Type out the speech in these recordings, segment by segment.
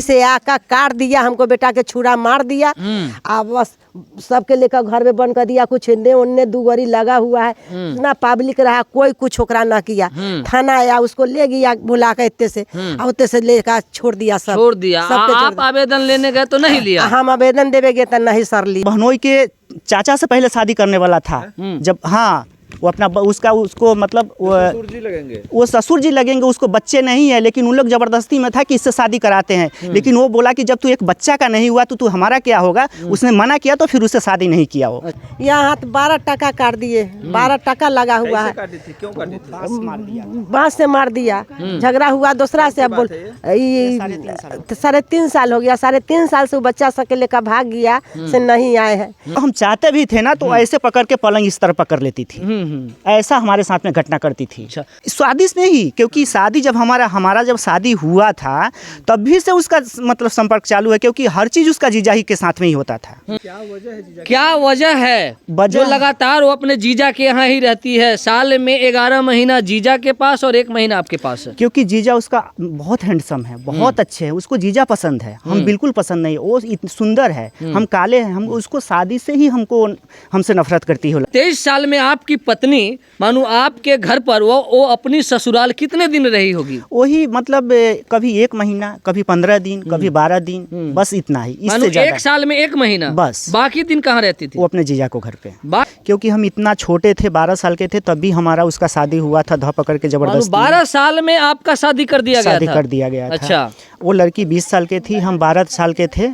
गाड़ी से आकर काट दिया, हमको बेटा के छुरा मार दिया। अब बस सबके लेकर घर में बंद कर दिया। कुछ इन्ने उन्ने दुगरी लगा हुआ है, इतना पब्लिक रहा, कोई कुछ ओकरा ना किया। थाना आया, उसको ले गया बुला के इतने से, और उतने से लेकर छोड़ दिया। सब छोड़ दिया। आप आवेदन लेने गए तो नहीं लिया? हम आवेदन देवे गए तो नहीं सर ली। बहनोई के चाचा से पहले शादी करने वाला था जब, हाँ वो अपना उसको मतलब वो ससुर जी लगेंगे, उसको बच्चे नहीं है, लेकिन उन लोग जबरदस्ती में था कि इससे शादी कराते हैं। लेकिन वो बोला कि जब तू एक बच्चा का नहीं हुआ तो तू हमारा क्या होगा। उसने मना किया तो फिर उससे शादी नहीं किया। वो यहाँ 12 टका काट दिए, 12 टका लगा हुआ है। बांस से मार दिया, झगड़ा हुआ दूसरा से। अब बोल 3.5 साल हो गया, 3.5 साल से वो बच्चा सके लेकर भाग गया, से नहीं आए हैं। हम चाहते भी थे ना तो ऐसे पकड़ के पलंग इस तरह पकड़ लेती थी। ऐसा हमारे साथ में घटना करती थी। स्वादिष्ट नहीं, क्योंकि शादी जब हमारा जब शादी हुआ था तभी से उसका मतलब संपर्क चालू है, क्योंकि हर चीज उसका जीजा ही के साथ में ही होता था। क्या वजह है जो लगातार वो अपने जीजा के यहाँ ही रहती है? साल में 11 महीना जीजा के पास और 1 महीना आपके पास है। क्योंकि जीजा उसका बहुत हैंडसम है, बहुत अच्छे है, उसको जीजा पसंद है। हम बिल्कुल पसंद नहीं, वो सुंदर है, हम काले हैं। हम उसको शादी से ही हमसे नफरत करती है। 23 साल में आपकी पत्नी मानो आपके घर पर वो अपनी ससुराल कितने दिन रही होगी? वही मतलब कभी 1 महीना, कभी 15 दिन, कभी 12 दिन, बस इतना ही। इससे ज्यादा 1 साल में 1 महीना बस। बाकी दिन कहाँ रहती थी? वो अपने जीजा को घर पे। क्योंकि हम इतना छोटे थे, 12 साल के थे, तब भी हमारा उसका शादी हुआ था धा पकड़ के जबरदस्ती। 12 साल में आपका शादी कर दिया गया था? शादी कर दिया गया था। अच्छा। वो लड़की 20 साल के थी, हम 12 साल के थे।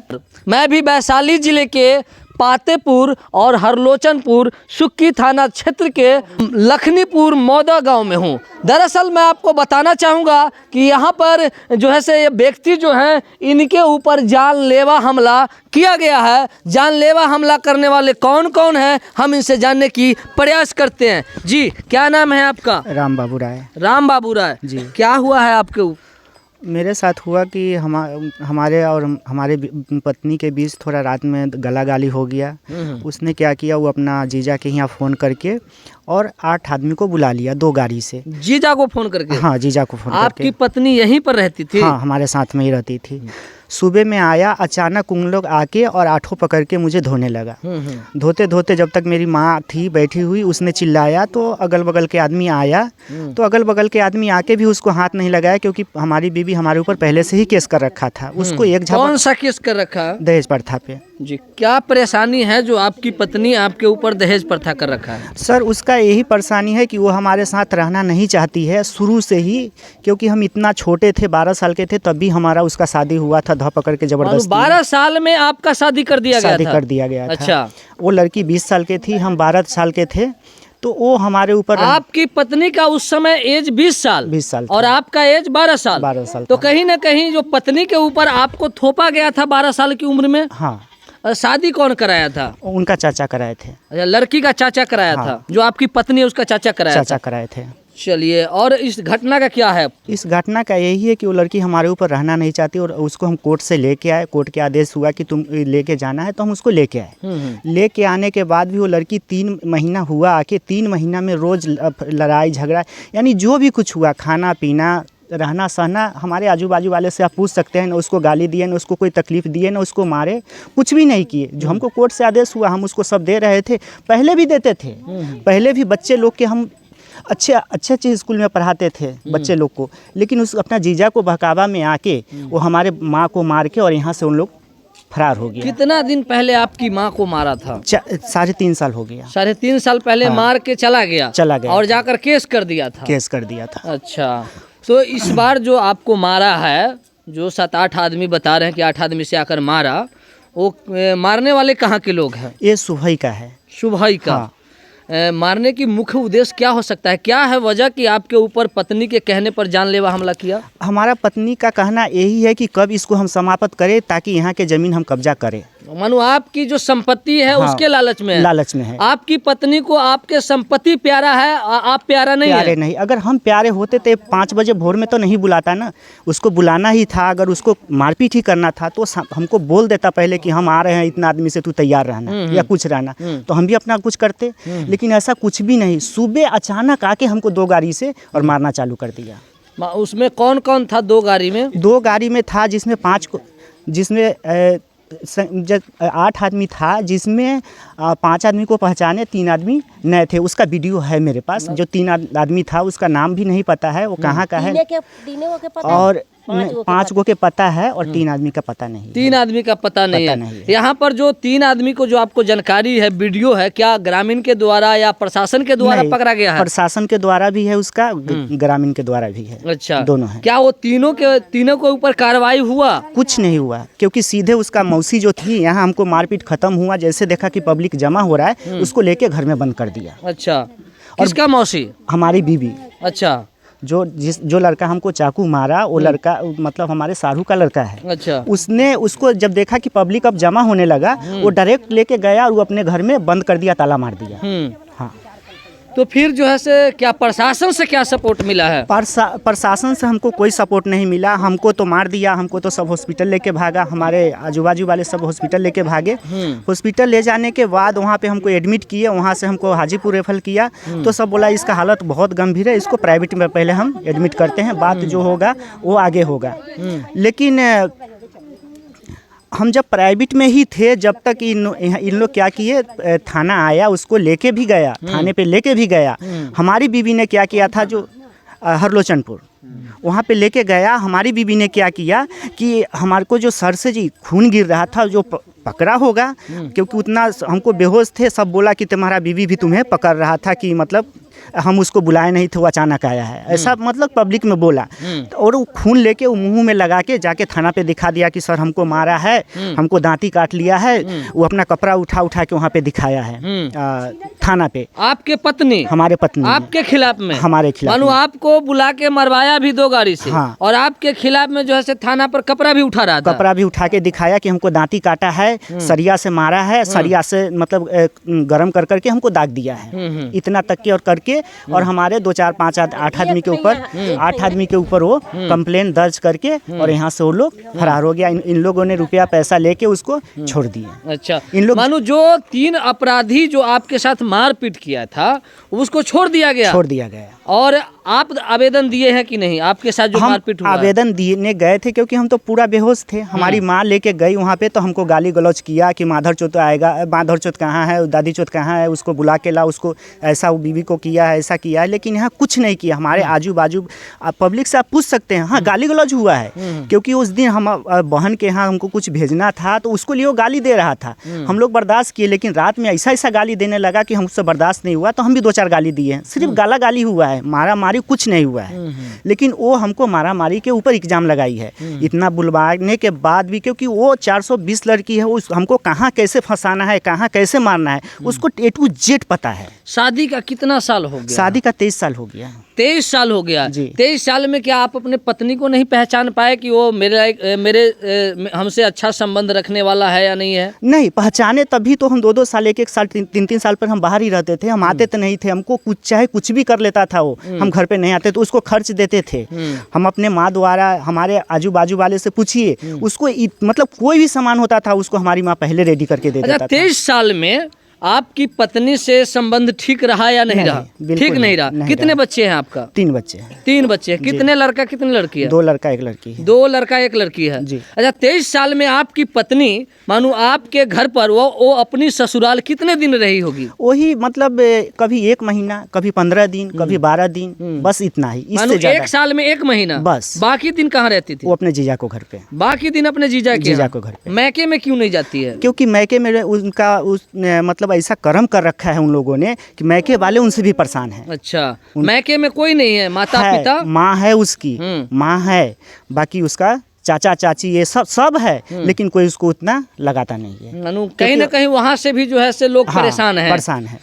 मैं भी वैशाली जिले के पातेपुर और हरलोचनपुर सुक्की थाना क्षेत्र के लखनीपुर मौदा गांव में हूं। दरअसल मैं आपको बताना चाहूँगा कि यहाँ पर जो है से ये व्यक्ति जो हैं, इनके ऊपर जानलेवा हमला किया गया है। जानलेवा हमला करने वाले कौन कौन हैं, हम इनसे जानने की प्रयास करते हैं। जी, क्या नाम है आपका? राम बाबू राय। राम बाबू राय जी। क्या हुआ है आपके ऊपर? मेरे साथ हुआ कि हमारे और हमारे पत्नी के बीच थोड़ा रात में गला गाली हो गया। उसने क्या किया, वो अपना जीजा के यहाँ फ़ोन करके और 8 आदमी को बुला लिया 2 गाड़ी से। जीजा को फ़ोन करके? हाँ, जीजा को फ़ोन करके। आपकी पत्नी यहीं पर रहती थी? हाँ, हमारे साथ में ही रहती थी। सुबह में आया, अचानक उन लोग आके और 8 पकड़ के मुझे धोने लगा। धोते धोते जब तक मेरी माँ थी बैठी हुई, उसने चिल्लाया तो अगल बगल के आदमी आया। तो अगल बगल के आदमी आके भी उसको हाथ नहीं लगाया, क्योंकि हमारी बीवी हमारे ऊपर पहले से ही केस कर रखा था। उसको एक झपट। कौन सा केस कर रखा? दहेज प्रथा पे। जी, क्या परेशानी है जो आपकी पत्नी आपके ऊपर दहेज प्रथा कर रखा है? सर, उसका यही परेशानी है कि वो हमारे साथ रहना नहीं चाहती है शुरू से ही, क्योंकि हम इतना छोटे थे, 12 साल के थे, तब भी हमारा उसका शादी हुआ था धा पकड़ के जबरदस्ती। 12 साल में आपका शादी कर दिया गया था? शादी कर दिया गया था। अच्छा। वो लड़की 20 साल की थी, हम 12 साल के थे। तो वो हमारे ऊपर। आपकी पत्नी का उस समय एज 20 साल 20 साल और आपका एज 12 साल। 12 साल। तो कहीं ना कहीं जो पत्नी के ऊपर आपको थोपा गया था 12 साल की उम्र में। हाँ। शादी कौन कराया था? उनका चाचा कराए थे। अच्छा, लड़की का चाचा कराया था। जो आपकी पत्नी है उसका चाचा कराए थे। चलिए, और इस घटना का क्या है? इस घटना का यही है कि वो लड़की हमारे ऊपर रहना नहीं चाहती और उसको हम कोर्ट से लेके आए। कोर्ट के आदेश हुआ कि तुम लेके जाना है, तो हम उसको लेके आए। लेके आने के बाद भी वो लड़की 3 महीना हुआ आके, 3 महीना में रोज़ लड़ाई झगड़ा, यानी जो भी कुछ हुआ, खाना पीना, रहना सहना, हमारे आजू बाजू वाले से आप पूछ सकते हैं। ना उसको गाली दिए, ना उसको कोई तकलीफ़ दिए, ना उसको मारे, कुछ भी नहीं किए। जो हमको कोर्ट से आदेश हुआ हम उसको सब दे रहे थे, पहले भी देते थे। पहले भी बच्चे लोग के हम अच्छे स्कूल में पढ़ाते थे बच्चे लोग को, लेकिन उस अपना जीजा को बहकावा में आके वो हमारे माँ को मार के और यहाँ से उन लोग फरार हो गया। कितना दिन पहले आपकी माँ को मारा था? 3.5 साल हो गया। 3.5 साल पहले? हाँ। मार के चला गया और जाकर केस कर दिया था। अच्छा, तो इस बार जो आपको मारा है, जो 7-8 आदमी बता रहे हैं कि 8 आदमी से आकर मारा, वो मारने वाले कहाँ के लोग हैं? ये सुबह का है। सुबह का? हाँ। मारने की मुख्य उद्देश्य क्या हो सकता है? क्या है वजह कि आपके ऊपर पत्नी के कहने पर जानलेवा हमला किया? हमारा पत्नी का कहना यही है कि कब इसको हम समाप्त करें ताकि यहाँ के ज़मीन हम कब्जा करें। मानो आपकी जो संपत्ति है, हाँ, उसके लालच में है। आपकी पत्नी को आपके संपत्ति प्यारा है, आप प्यारे नहीं। अगर हम प्यारे होते तो 5 बजे भोर में तो नहीं बुलाता ना, उसको बुलाना ही था। अगर उसको मारपीट ही करना था तो हमको बोल देता पहले कि हम आ रहे हैं इतना आदमी से, तू तैयार रहना या कुछ रहना, तो हम भी अपना कुछ करते। लेकिन ऐसा कुछ भी नहीं। सुबह अचानक आके हमको 2 गाड़ी से और मारना चालू कर दिया। उसमें कौन कौन था? 2 गाड़ी में? 2 गाड़ी में था जिसमें जिसमें जब 8 आदमी था, जिसमें 5 आदमी को पहचाने, 3 आदमी नए थे। उसका वीडियो है मेरे पास। जो 3 आदमी था उसका नाम भी नहीं पता है, वो कहाँ का है, और 5 गो के पता है और 3 आदमी का पता नहीं। 3 आदमी का पता नहीं है। यहाँ पर जो 3 आदमी को जो आपको जानकारी है, वीडियो है, क्या ग्रामीण के द्वारा या प्रशासन के द्वारा पकड़ा गया है? प्रशासन के द्वारा भी है उसका, ग्रामीण के द्वारा भी है। अच्छा, दोनों है। क्या वो तीनों के ऊपर कार्रवाई हुआ? कुछ नहीं हुआ, क्योंकि सीधे उसका मौसी जो थी, यहाँ हमको मारपीट खत्म हुआ, जैसे देखा कि पब्लिक जमा हो रहा है, उसको लेके घर में बंद कर दिया। अच्छा, किसका मौसी? हमारी बीवी। अच्छा, जो लड़का हमको चाकू मारा, वो लड़का मतलब हमारे सारू का लड़का है। अच्छा, उसने उसको जब देखा कि पब्लिक अब जमा होने लगा, वो डायरेक्ट लेके गया और वो अपने घर में बंद कर दिया, ताला मार दिया। हाँ। तो फिर जो है से क्या प्रशासन से क्या सपोर्ट मिला है? प्रशासन से हमको कोई सपोर्ट नहीं मिला। हमको तो मार दिया, हमको तो सब हॉस्पिटल लेके भागा, हमारे आजू बाजू वाले सब हॉस्पिटल लेके भागे। हॉस्पिटल ले जाने के बाद वहाँ पे हमको एडमिट किए, वहाँ से हमको हाजीपुर रेफर किया। तो सब बोला इसका हालत बहुत गंभीर है, इसको प्राइवेट में पहले हम एडमिट करते हैं, बात जो होगा वो आगे होगा। लेकिन हम जब प्राइवेट में ही थे, जब तक इन लोग क्या किए, थाना आया, उसको लेके भी गया, थाने पे लेके भी गया। हमारी बीवी ने क्या किया था, जो हरलोचनपुर वहाँ पे लेके गया, हमारी बीवी ने क्या किया कि हमारे को जो सर से जी खून गिर रहा था, जो पकड़ा होगा, क्योंकि उतना हमको बेहोश थे, सब बोला कि तुम्हारा बीवी भी तुम्हें पकड़ रहा था, कि मतलब हम उसको बुलाए नहीं थे, वो अचानक आया है, ऐसा मतलब पब्लिक में बोला। और वो खून लेके वो मुंह में लगा के जाके थाना पे दिखा दिया कि सर हमको मारा है, हमको दांती काट लिया है। वो अपना कपड़ा उठा के वहाँ पे दिखाया है थाना पे। आपके पत्नी? हमारे पत्नी आपके खिलाफ में? हमारे खिलाफ। मानो आपको बुला के मरवाया भी 2 गाड़ी से। हाँ। और आपके खिलाफ में जो है से थाना पर कपड़ा भी उठा रहा था? कपड़ा भी उठा के दिखाया कि हमको दांती काटा है, सरिया से मारा है, सरिया से मतलब गरम कर करके हमको दाग दिया है, इतना तक के। और करके और हमारे 2 4 5 8 आदमी के ऊपर 8 आदमी के ऊपर वो कंप्लेन दर्ज करके और यहाँ से वो लोग फरार हो गया। इन लोगों ने रुपया पैसा लेके उसको छोड़ दिया। अच्छा, इन लोग मानो जो 3 अपराधी जो आपके साथ मारपीट किया था, उसको छोड़ दिया गया? छोड़ दिया गया। और आप आवेदन दिए हैं कि नहीं? आपके साथ जो मारपीट हुआ? आवेदन देने गए थे, क्योंकि हम तो पूरा बेहोश थे। हमारी माँ लेके गई वहाँ पे, तो हमको गाली गलौज किया कि माधर चौथ आएगा, माधर चौथ कहाँ है, दादी चौथ कहाँ है, उसको बुला के ला, उसको ऐसा वो बीवी को किया है, ऐसा किया है। लेकिन यहाँ कुछ नहीं किया। हमारे आजू बाजू पब्लिक से आप पूछ सकते हैं, हाँ गाली गलौज हुआ है, क्योंकि उस दिन हम बहन के यहाँ हमको कुछ भेजना था, तो उसको लिए वो गाली दे रहा था। हम लोग बर्दाश्त किए, लेकिन रात में ऐसा गाली देने लगा कि हमसे बर्दाश्त नहीं हुआ, तो हम भी 2 4 गाली दिए। सिर्फ गाला गाली हुआ है, मारा मारी कुछ नहीं हुआ है। लेकिन वो हमको मारा मारी के ऊपर इल्जाम लगाई है। इतना बुलवाने के बाद भी, क्योंकि वो 420 लड़की है, उस हमको कहाँ कैसे फंसाना है, कहाँ कैसे मारना है, उसको A to Z पता है। शादी का कितना साल हो गया? शादी का 23 साल हो गया। 23 साल हो गया। 23 साल में क्या आप अपने पत्नी को नहीं पहचान पाए कि वो मेरे हमसे अच्छा संबंध रखने वाला है या नहीं है? नहीं पहचाने, तभी तो हम 2 साल 1 साल 3 साल पर हम बाहर ही रहते थे। हम आते तो नहीं थे, हमको कुछ चाहे कुछ भी कर लेता था वो, हम घर पे नहीं आते तो उसको खर्च देते थे। हम अपने माँ द्वारा, हमारे आजू बाजू वाले से पूछिए, उसको मतलब कोई भी सामान होता था उसको हमारी माँ पहले रेडी करके दे देता था। 23 साल में आपकी पत्नी से संबंध ठीक रहा या नहीं रहा? ठीक नहीं रहा। कितने बच्चे हैं आपका? 3 बच्चे हैं। 3 बच्चे हैं। कितने लड़का कितनी लड़की है? 2 लड़का 1 लड़की है। 2 लड़का 1 लड़की है जी। अच्छा, 23 साल में आपकी पत्नी मानो आपके घर पर वो अपनी ससुराल कितने दिन रही होगी? वही मतलब कभी 1 महीना, कभी 15 दिन, कभी 12 दिन, बस इतना ही। इससे ज्यादा 1 साल में 1 महीना बस। बाकी दिन कहाँ रहती थी? वो अपने जीजा को घर पे। बाकी दिन अपने जीजा को घर पे। मैके में क्यों नहीं जाती है? क्योंकि मैके में उनका मतलब ऐसा कर्म कर रखा है उन लोगों ने कि मैके वाले उनसे भी परेशान हैं। अच्छा, मैके में कोई नहीं है? माता पिता? माँ है उसकी, माँ है, बाकी उसका चाचा चाची ये सब है, लेकिन कोई उसको उतना लगाता नहीं है। कहीं ना कहीं वहाँ से भी जो है से लोग परेशान हैं।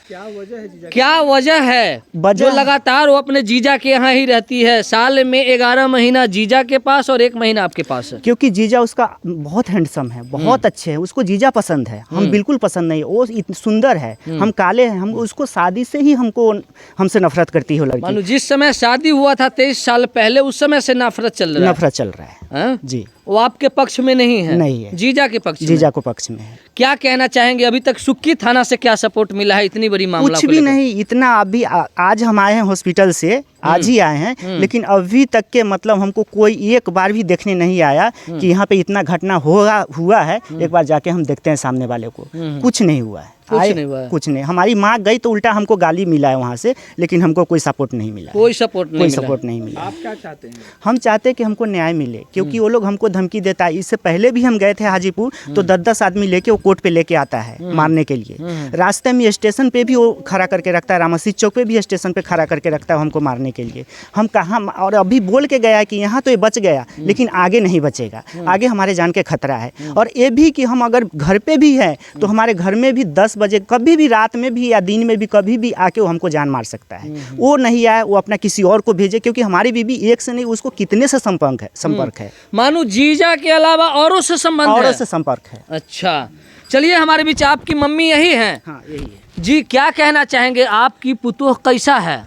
क्या वजह है जो लगातार वो अपने जीजा के यहाँ ही रहती है? साल में 11 महीना जीजा के पास और 1 महीना आपके पास है। क्योंकि जीजा उसका बहुत हैंडसम है, बहुत अच्छे है, उसको जीजा पसंद है, हम बिल्कुल पसंद नहीं। वो सुंदर है, हम काले हैं, हम उसको शादी से ही हमसे नफरत करती है लड़की। जिस समय शादी हुआ था 23 साल पहले, उस समय से नफरत चल रहा है। जी, वो आपके पक्ष में नहीं है? नहीं है, जीजा के पक्ष जीजा को पक्ष में है। क्या कहना चाहेंगे? अभी तक सुक्की थाना से क्या सपोर्ट मिला है इतनी बड़ी मामला? कुछ भी नहीं, इतना अभी आज हम आए हैं हॉस्पिटल से, आज ही आए हैं, लेकिन अभी तक के मतलब हमको कोई एक बार भी देखने नहीं आया कि यहाँ पे इतना घटना हुआ है। एक बार जाके हम देखते हैं सामने वाले को, कुछ नहीं हुआ है। कुछ नहीं। हमारी माँ गई तो उल्टा हमको गाली मिला है वहाँ से, लेकिन हमको कोई सपोर्ट नहीं मिला। कोई सपोर्ट नहीं मिला। आप क्या चाहते हैं? हम चाहते हैं कि हमको न्याय मिले, क्योंकि वो लोग हमको धमकी देता है। इससे पहले भी हम गए थे हाजीपुर, तो 10-10 आदमी लेके वो कोर्ट पे लेके आता है मारने के लिए। रास्ते में स्टेशन पे भी वो खड़ा करके रखता है, रामसीत चौक पे भी स्टेशन पे खड़ा करके रखता है हमको मारने के लिए। हम कहाँ, और अभी बोल के गया है कि यहाँ तो ये बच गया, लेकिन आगे नहीं बचेगा, आगे हमारे जान के खतरा है। और ये भी कि हम अगर घर पे भी हैं तो हमारे घर में भी 10 बजे कभी भी, रात में भी या दिन में भी, कभी भी आके वो हमको जान मार सकता है। वो नहीं आए, वो अपना किसी और को भेजे, क्योंकि हमारी बीबी एक से नहीं, उसको कितने से संपर्क है। मानो जीजा के अलावा औरों से संपर्क है। अच्छा, चलिए हमारे बीच आपकी मम्मी यही है। हाँ, यही है जी। क्या कहना चाहेंगे, आपकी पुतोह कैसा है?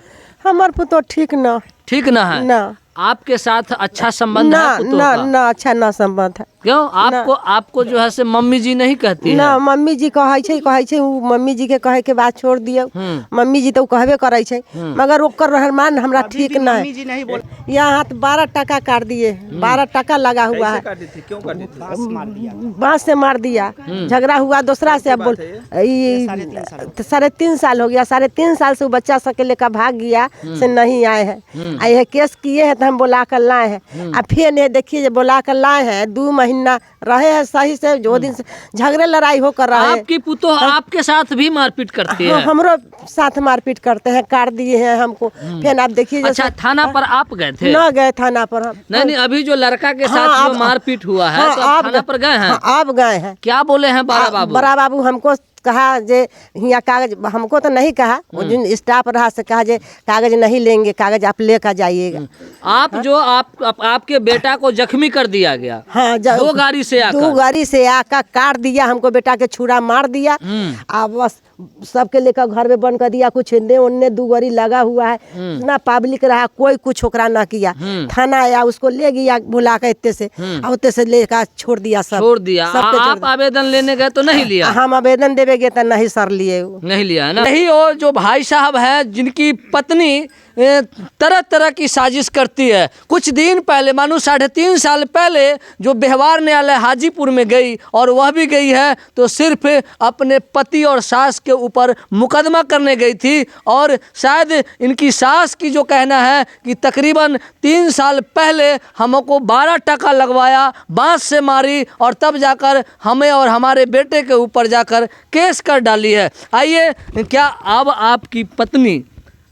हमार पुतो ठीक ना है ना, आपके साथ अच्छा संबंध है पुतोह का? ना अच्छा ना संबंध है। क्यों? आपको जो है से मम्मी जी नहीं कहती है? ना, मम्मी जी कहे छे, मम्मी जी के कहे के बात छोड़ दियो। मम्मी जी तो कहबे करे छे, मगर ओकर रहमान हमरा ठीक ना है। यहाँ हाथ 12 टका काट दिए, 12 टका लगा हुआ है। बांस से मार दिया। झगड़ा हुआ दूसरा से। अब बोल 3.5 साल हो गया, 3.5 साल से वो बच्चा सबके लेकर भाग गया, से नहीं आए हैं। यह केस किए हैं तो हम बुला कर लाए हैं। अब फिर ये देखिए, जो बुला कर लाए हैं, 2 महीना रहे हैं सही से, जो दिन से झगड़े लड़ाई हो कर रहा है। आपकी पुतोह आपके साथ भी मारपीट करती है? हमरो साथ मारपीट करते हैं, काट दिए हैं हमको। फिर आप देखिए। अच्छा, थाना पर आप गए थे? ना गए थाना पर हम। नहीं, अभी जो लड़का के साथ जो मारपीट हुआ है, तो आप थाना पर गए हैं? आप गए हैं। क्या बोले हैं बड़ा बाबू? हमको कहा जे यहाँ कागज, हमको तो नहीं कहा, वो जिन स्टाफ रहा से कहा जे कागज नहीं लेंगे, कागज आप लेकर जाइएगा। आपके बेटा को जख्मी कर दिया गया? हाँ, 2 गाड़ी से आकर काट दिया, हमको बेटा के छुरा मार दिया। अब बस सबके लेकर घर में बंद कर दिया। कुछ हिंदे उन्ने 2 गाड़ी लगा हुआ है। इतना पब्लिक रहा, कोई कुछ ओकरा ना किया। थाना आया, उसको ले गया बुला के, इतने से लेकर छोड़ दिया। आप आवेदन लेने गए तो नहीं लिया? हम आवेदन देवे गए तो नहीं सर लिए, नहीं लिया ना। यही और जो भाई साहब है, जिनकी पत्नी तरह तरह की साजिश करती है। कुछ दिन पहले, मानो 3.5 साल पहले, जो व्यवहार न्यायालय हाजीपुर में गई, और वह भी गई है तो सिर्फ अपने पति और सास के ऊपर मुकदमा करने गई थी। और शायद इनकी सास की जो कहना है कि तकरीबन 3 साल पहले हमको 12 टका लगवाया, बांस से मारी, और तब जाकर हमें और हमारे बेटे के ऊपर जाकर केस कर डाली है। आइए, क्या अब आपकी पत्नी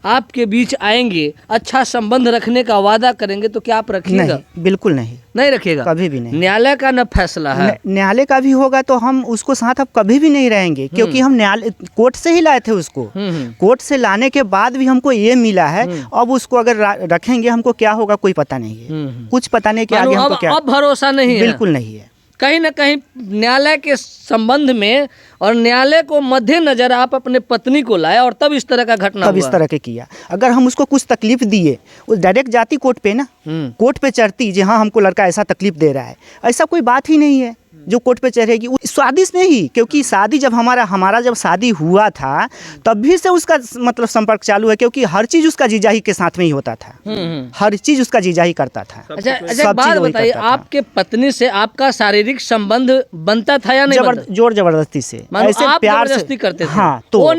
आपके बीच आएंगे, अच्छा संबंध रखने का वादा करेंगे, तो क्या आप रखिएगा? नहीं, बिल्कुल नहीं रखेगा, कभी भी नहीं। न्यायालय का न फैसला है। न्यायालय का भी होगा तो हम उसको साथ अब कभी भी नहीं रहेंगे, क्योंकि हम न्यायालय कोर्ट से ही लाए थे उसको। कोर्ट से लाने के बाद भी हमको ये मिला है। अब उसको अगर रखेंगे, हमको क्या होगा कोई पता नहीं है। कुछ पता नहीं कि आगे हमको क्या। अब भरोसा नहीं है? बिल्कुल नहीं है। कहीं ना कहीं न्यायालय के संबंध में, और न्यायालय को मद्देनजर आप अपने पत्नी को लाए, और तब इस तरह का घटना तब इस तरह के किया। अगर हम उसको कुछ तकलीफ दिए, वो डायरेक्ट जाती कोर्ट पे ना, कोर्ट पे चढ़ती, जी हाँ हमको लड़का ऐसा तकलीफ दे रहा है। ऐसा कोई बात ही नहीं है जो कोर्ट पे चढ़ेगी। शादी से नहीं, क्योंकि शादी जब हमारा जब शादी हुआ था, तभी से उसका मतलब संपर्क चालू है, क्योंकि हर चीज उसका जीजा ही के साथ में ही होता था। हर चीज उसका जीजा ही करता था। अच्छा, बात बताइए, आपके पत्नी से आपका शारीरिक संबंध बनता था या नहीं? जोर जबरदस्ती से, ऐसे प्यार से करते थे? हाँ, तो वो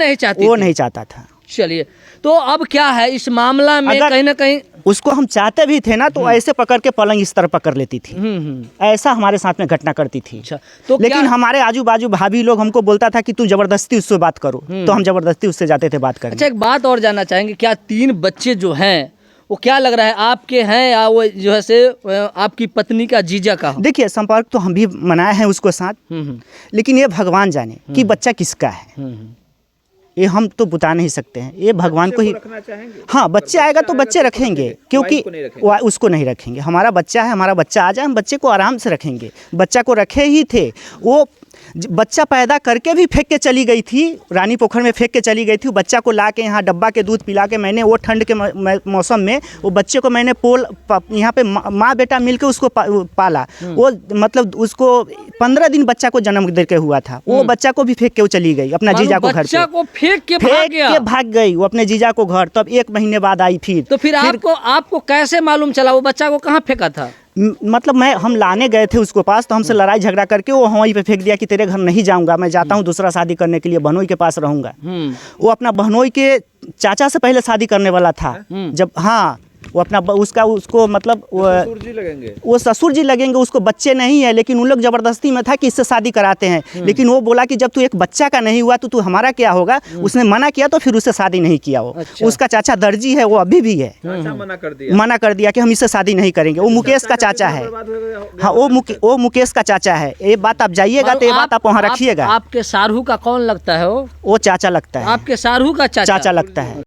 नहीं चाहता था। चलिए, तो अब क्या है इस मामला में? कहीं ना कहीं उसको हम चाहते भी थे ना, तो ऐसे पकड़ के पलंग इस तरह पकड़ लेती थी। ऐसा हमारे साथ में घटना करती थी। अच्छा, तो लेकिन हमारे आजू बाजू भाभी लोग हमको बोलता था कि तू जबरदस्ती उससे बात करो, तो हम जबरदस्ती उससे जाते थे बात करने। अच्छा, एक बात और जानना चाहेंगे, क्या 3 बच्चे जो हैं वो क्या लग रहा है आपके हैं, या वो जो है से आपकी पत्नी का जीजा का? देखिए, संपर्क तो हम भी मनाए हैं उसको साथ, लेकिन ये भगवान जाने कि बच्चा किसका है। ये हम तो बता नहीं सकते हैं, ये भगवान को ही रखना चाहेंगे। हाँ, बच्चे आएगा तो बच्चे रखेंगे, क्योंकि उसको नहीं रखेंगे। हमारा बच्चा है, हमारा बच्चा आ जाए, हम बच्चे को आराम से रखेंगे। बच्चा को रखे ही थे। वो बच्चा पैदा करके भी फेंक के चली गई थी, रानी पोखर में फेंक के चली गई थी। बच्चा को ला के यहाँ डब्बा के दूध पिला के, मैंने वो ठंड के मौसम में वो बच्चे को मैंने यहाँ पे माँ बेटा मिलके उसको पाला। वो मतलब उसको 15 दिन बच्चा को जन्म दे के हुआ था। वो बच्चा को भी फेंक के वो चली गई अपना जीजा को घर पे। फेंक के भाग गया। के भाग गई वो अपने जीजा को घर। तब 1 महीने बाद आई फिर। तो फिर आपको कैसे मालूम चला वो बच्चा को कहाँ फेंका था? मतलब हम लाने गए थे उसको पास, तो हमसे लड़ाई झगड़ा करके वो वहीं पे फेंक दिया कि तेरे घर नहीं जाऊंगा, मैं जाता हूँ दूसरा शादी करने के लिए, बहनोई के पास रहूंगा। वो अपना बहनोई के चाचा से पहले शादी करने वाला था जब, हाँ वो अपना उसको मतलब वो ससुर जी लगेंगे, उसको बच्चे नहीं है, लेकिन उन लोग जबरदस्ती में था कि इससे शादी कराते हैं। लेकिन वो बोला कि जब तू एक बच्चा का नहीं हुआ तो तू हमारा क्या होगा। उसने मना किया तो फिर उससे शादी नहीं किया। वो अच्छा। उसका चाचा दर्जी है, वो अभी भी है, मना कर दिया कि हम इससे शादी नहीं करेंगे। वो मुकेश का चाचा है, हाँ वो मुकेश का चाचा है। ये बात आप जाइएगा तो ये बात आप वहाँ रखिएगा। आपके सारू का कौन लगता है? वो चाचा लगता है, आपके सारू का चाचा लगता है।